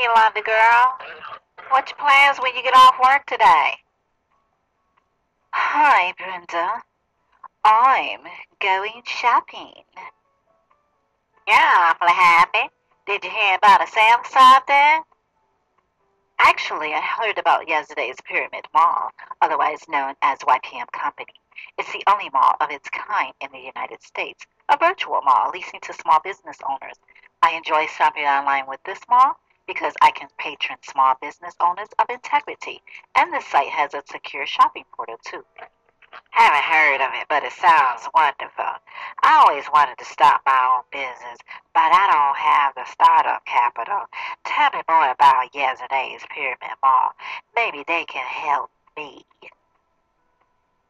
Yolanda girl. What's your plans when you get off work today? Hi, Brenda. I'm going shopping. Yeah, awfully happy. Did you hear about a sale something? Actually, I heard about yesterday's Pyramid Mall, otherwise known as YPM Company. It's the only mall of its kind in the United States, a virtual mall leasing to small business owners. I enjoy shopping online with this mall because I can patron small business owners of integrity, and the site has a secure shopping portal too. Haven't heard of it, but it sounds wonderful. I always wanted to start my own business, but I don't have the startup capital. Tell me more about yesterday's Pyramid Mall. Maybe they can help me.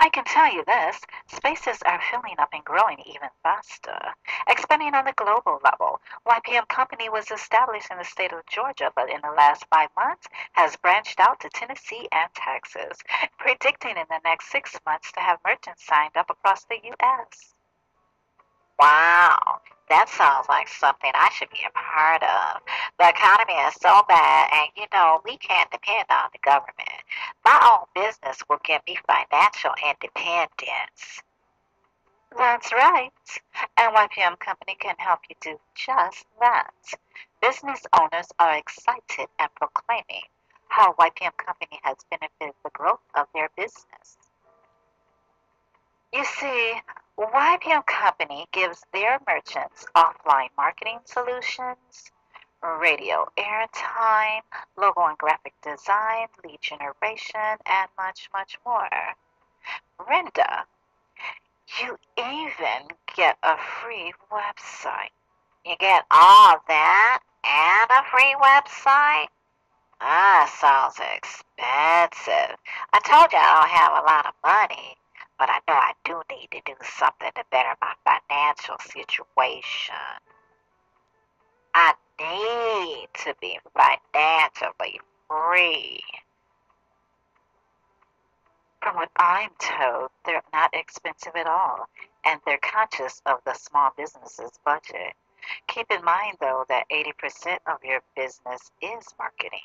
I can tell you this, spaces are filling up and growing even faster, expanding on the global level. YPM Company was established in the state of Georgia, but in the last 5 months has branched out to Tennessee and Texas, predicting in the next 6 months to have merchants signed up across the U.S. Wow, that sounds like something I should be a part of. The economy is so bad, and we can't depend on the government. My own business will give me financial independence. That's right. And YPM Company can help you do just that. Business owners are excited and proclaiming how YPM Company has benefited the growth of their business. You see, YPM Company gives their merchants offline marketing solutions, radio airtime, logo and graphic design, lead generation, and much, much more. Brenda, you even get a free website. You get all that and a free website? Ah, sounds expensive. I told you I don't have a lot of money, but I know I do need to do something to better my financial situation. I need to be financially free. From what I'm told, they're not expensive at all, and they're conscious of the small business's budget. Keep in mind, though, that 80% of your business is marketing,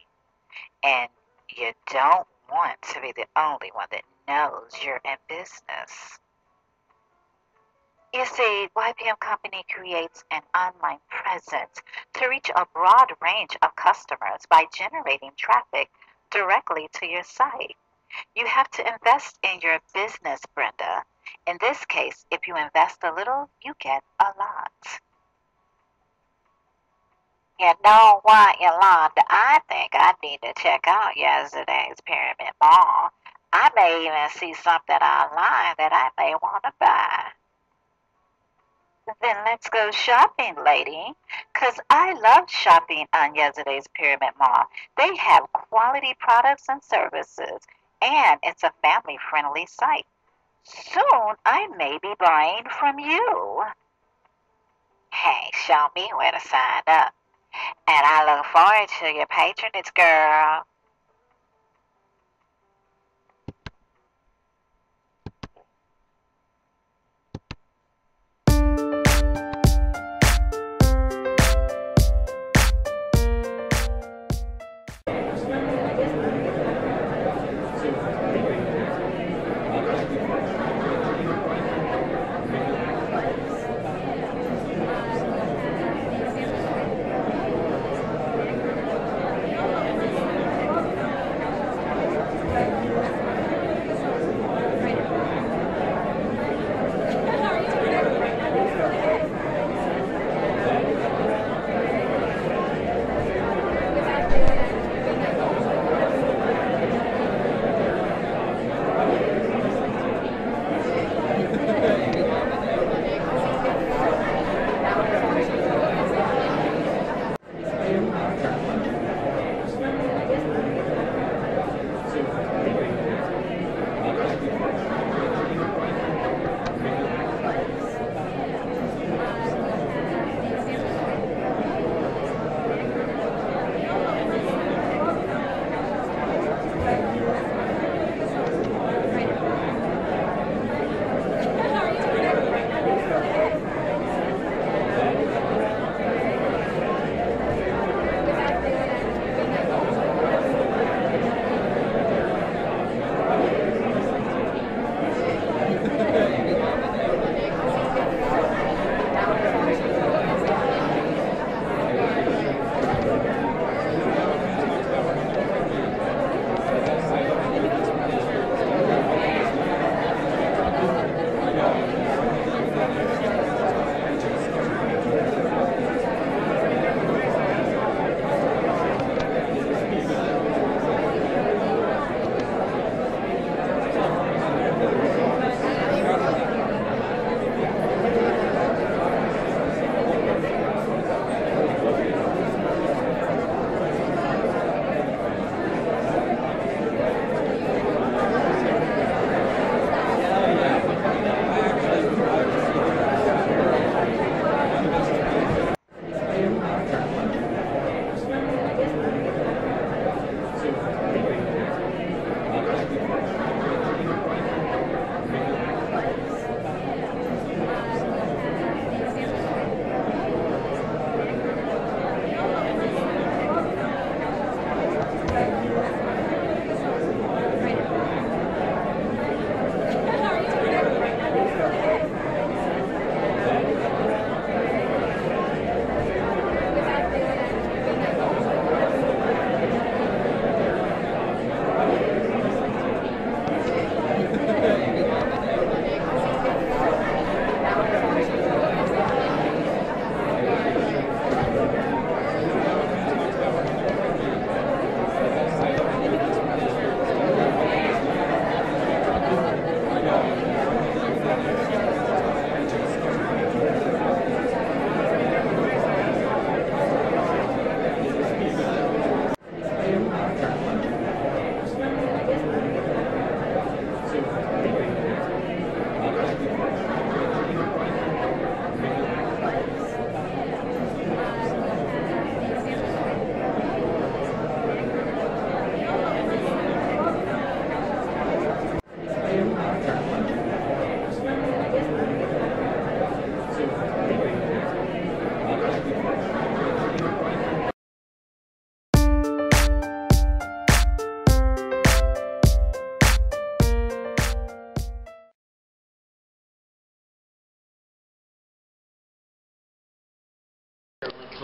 and you don't want to be the only one that knows you're in business. You see, YPM Company creates an online presence to reach a broad range of customers by generating traffic directly to your site. You have to invest in your business, Brenda. In this case, if you invest a little, you get a lot. You know what, Yolanda? I think I need to check out yesterday's Pyramid Mall. I may even see something online that I may want to buy. Then let's go shopping, lady. 'Cause I love shopping on yesterday's Pyramid Mall. They have quality products and services, and it's a family-friendly site. Soon I may be buying from you. Hey, show me where to sign up. And I look forward to your patronage, girl.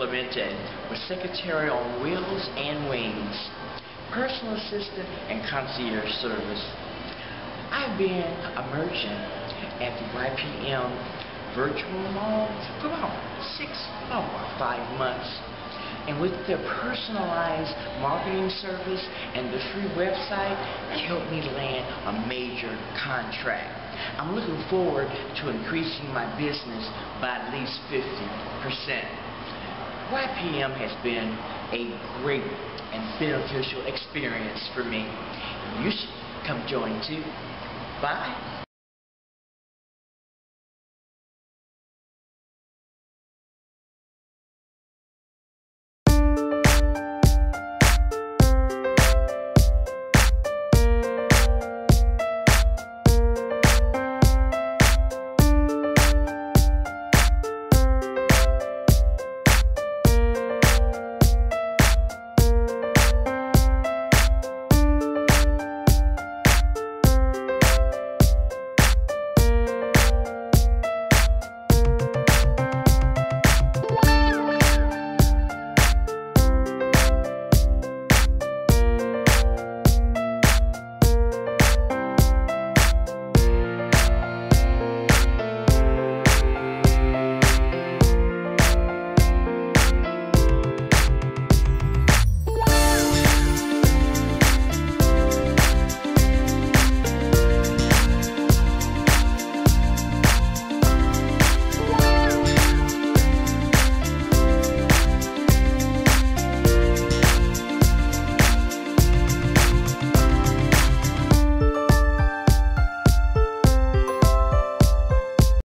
Clemente was secretary on wheels and wings, personal assistant and concierge service. I've been a merchant at the YPM virtual mall for about 5 months. And with their personalized marketing service and the free website, it helped me land a major contract. I'm looking forward to increasing my business by at least 50%. YPM has been a great and beneficial experience for me. You should come join too. Bye.